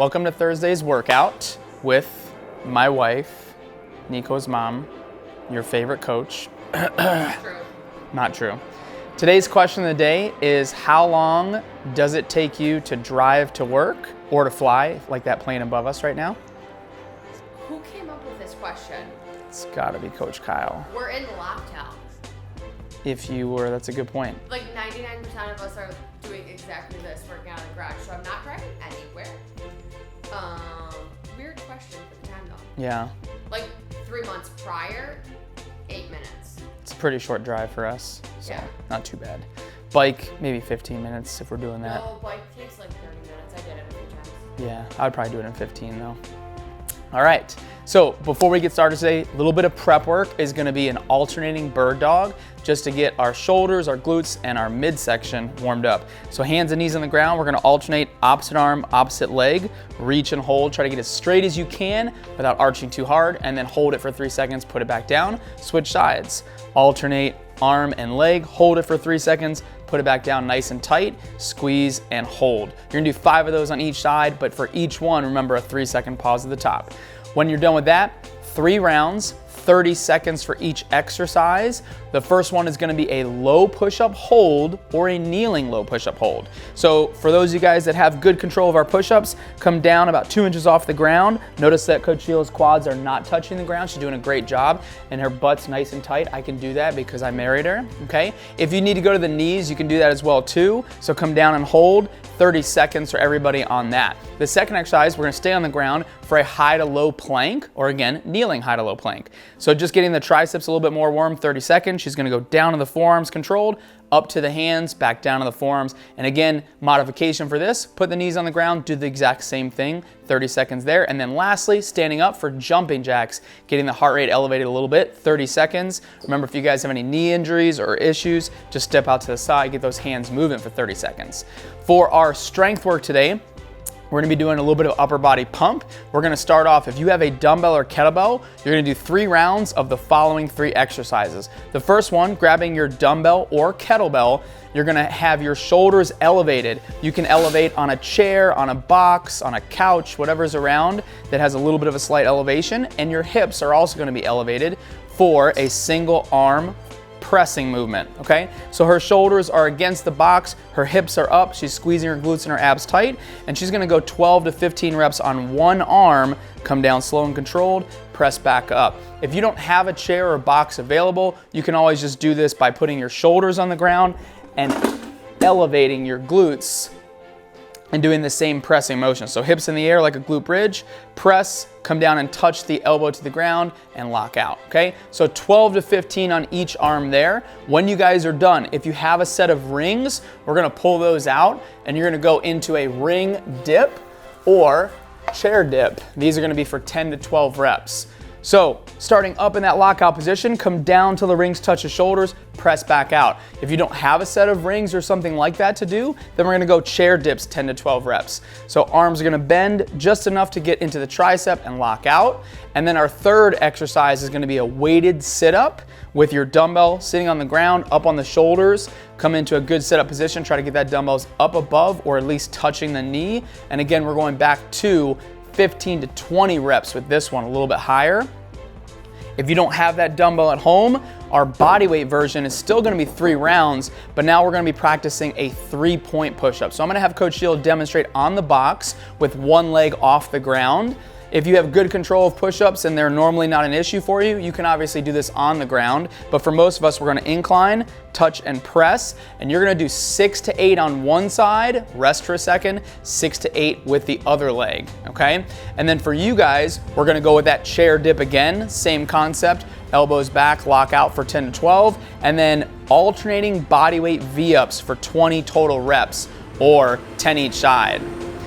Welcome to Thursday's workout with my wife, Nico's mom, your favorite coach. Not true. Not true. Today's question of the day is, how long does it take you to drive to work or to fly, like that plane above us right now? Who came up with this question? It's gotta be Coach Kyle. We're in lockdown. If you were, that's a good point. Like 99% of us are doing exactly this, working out in the garage, so I'm not driving anywhere. Weird question for the time though. Yeah. Like 3 months prior, 8 minutes. It's a pretty short drive for us, so Yeah. not too bad. Bike, maybe 15 minutes if we're doing that. No, bike takes like 30 minutes. I did it a few times. Yeah, I'd probably do it in 15 though. All right, so before we get started today, a little bit of prep work is gonna be an alternating bird dog just to get our shoulders, our glutes, and our midsection warmed up. So hands and knees on the ground, we're gonna alternate opposite arm, opposite leg, reach and hold, try to get as straight as you can without arching too hard, and then hold it for 3 seconds, put it back down, switch sides. Alternate arm and leg, hold it for 3 seconds, put it back down nice and tight, squeeze and hold. You're gonna do 5 of those on each side, but for each one, remember a 3-second pause at the top. When you're done with that, 3 rounds, 30 seconds for each exercise. The first one is gonna be a low push-up hold or a kneeling low push-up hold. So for those of you guys that have good control of our push-ups, come down about 2 inches off the ground. Notice that Coach Sheila's quads are not touching the ground. She's doing a great job and her butt's nice and tight. I can do that because I married her, okay? If you need to go to the knees, you can do that as well too. So come down and hold. 30 seconds for everybody on that. The second exercise, we're gonna stay on the ground for a high to low plank, or again, kneeling high to low plank. So just getting the triceps a little bit more warm, 30 seconds. She's gonna go down to the forearms controlled, up to the hands, back down to the forearms. And again, modification for this, put the knees on the ground, do the exact same thing, 30 seconds there. And then lastly, standing up for jumping jacks, getting the heart rate elevated a little bit, 30 seconds. Remember, if you guys have any knee injuries or issues, just step out to the side, get those hands moving for 30 seconds. For our strength work today, we're gonna be doing a little bit of upper body pump. We're gonna start off, if you have a dumbbell or kettlebell, you're gonna do 3 rounds of the following 3 exercises. The first one, grabbing your dumbbell or kettlebell, you're gonna have your shoulders elevated. You can elevate on a chair, on a box, on a couch, whatever's around that has a little bit of a slight elevation, and your hips are also gonna be elevated for a single arm pressing movement, okay? So her shoulders are against the box, her hips are up, she's squeezing her glutes and her abs tight, and she's gonna go 12 to 15 reps on one arm, come down slow and controlled, press back up. If you don't have a chair or a box available, you can always just do this by putting your shoulders on the ground and elevating your glutes and doing the same pressing motion. So hips in the air like a glute bridge, press, come down and touch the elbow to the ground and lock out, okay? So 12 to 15 on each arm there. When you guys are done, if you have a set of rings, we're gonna pull those out and you're gonna go into a ring dip or chair dip. These are gonna be for 10 to 12 reps. So starting up in that lockout position, come down till the rings touch the shoulders, press back out. If you don't have a set of rings or something like that to do, then we're gonna go chair dips 10 to 12 reps. So arms are gonna bend just enough to get into the tricep and lock out. And then our third exercise is gonna be a weighted sit-up with your dumbbell sitting on the ground, up on the shoulders, come into a good sit-up position, try to get that dumbbells up above or at least touching the knee. And again, we're going back to 15 to 20 reps with this one, a little bit higher. If you don't have that dumbbell at home, our body weight version is still gonna be 3 rounds, but now we're gonna be practicing a 3-point push-up. So I'm gonna have Coach Sheila demonstrate on the box with one leg off the ground. If you have good control of push-ups and they're normally not an issue for you, you can obviously do this on the ground. But for most of us, we're gonna incline, touch and press, and you're gonna do 6 to 8 on one side, rest for a second, 6 to 8 with the other leg, okay? And then for you guys, we're gonna go with that chair dip again, same concept, elbows back, lock out for 10 to 12, and then alternating body weight V-ups for 20 total reps, or 10 each side.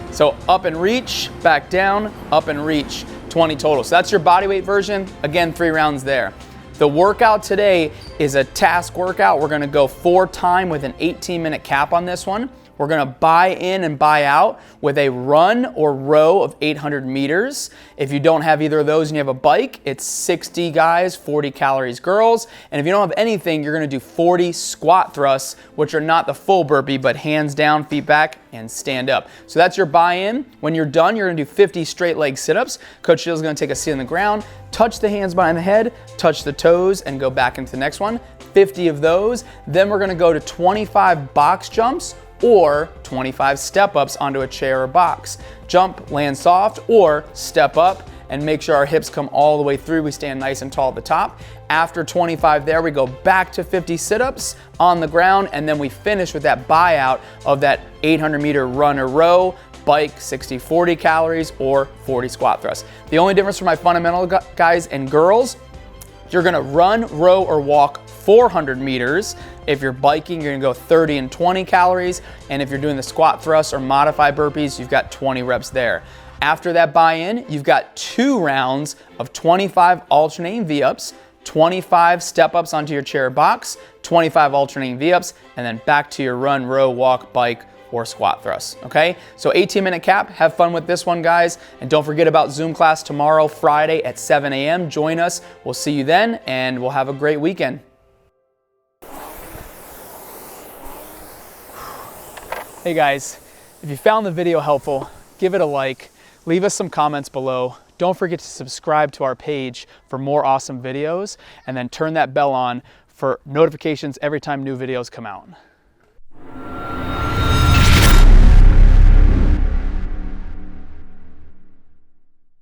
So up and reach, back down, up and reach, 20 total. So that's your body weight version. Again, 3 rounds there. The workout today is a task workout. We're gonna go 4 times with an 18-minute cap on this one. We're gonna buy in and buy out with a run or row of 800 meters. If you don't have either of those and you have a bike, it's 60 guys, 40 calories girls. And if you don't have anything, you're gonna do 40 squat thrusts, which are not the full burpee, but hands down, feet back, and stand up. So that's your buy-in. When you're done, you're gonna do 50 straight leg sit-ups. Coach Shield's gonna take a seat on the ground, touch the hands behind the head, touch the toes, and go back into the next one. 50 of those. Then we're gonna go to 25 box jumps or 25 step-ups onto a chair or box. Jump, land soft, or step up, and make sure our hips come all the way through. We stand nice and tall at the top. After 25 there, we go back to 50 sit-ups on the ground, and then we finish with that buyout of that 800-meter run or row, bike, 60-40 calories, or 40 squat thrusts. The only difference for my fundamental guys and girls, you're gonna run, row, or walk 400 meters. If you're biking, you're gonna go 30 and 20 calories. And if you're doing the squat thrusts or modified burpees, you've got 20 reps there. After that buy-in, you've got 2 rounds of 25 alternating V-ups, 25 step-ups onto your chair or box, 25 alternating V-ups, and then back to your run, row, walk, bike, or squat thrusts, okay? So 18-minute cap, have fun with this one, guys. And don't forget about Zoom class tomorrow, Friday at 7 a.m. Join us, we'll see you then, and we'll have a great weekend. Hey guys, if you found the video helpful, give it a like, leave us some comments below. Don't forget to subscribe to our page for more awesome videos, and then turn that bell on for notifications every time new videos come out.